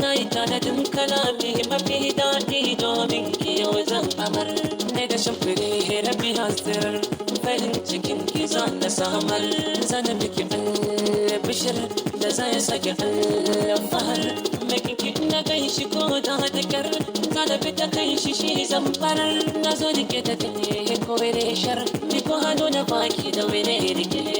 na yi tanadin kalami mafi daɗi domin ki yau zan amar ne da shimfiri rabi hasir farin cikin ki zan na samar zan biki bishir da zai sake alfahar mai kinki na kai shi ko da hadakar zan bi ta kai shi zan farar na zo da ke ta tanye ko were shar ni ko hannu na baki da were rike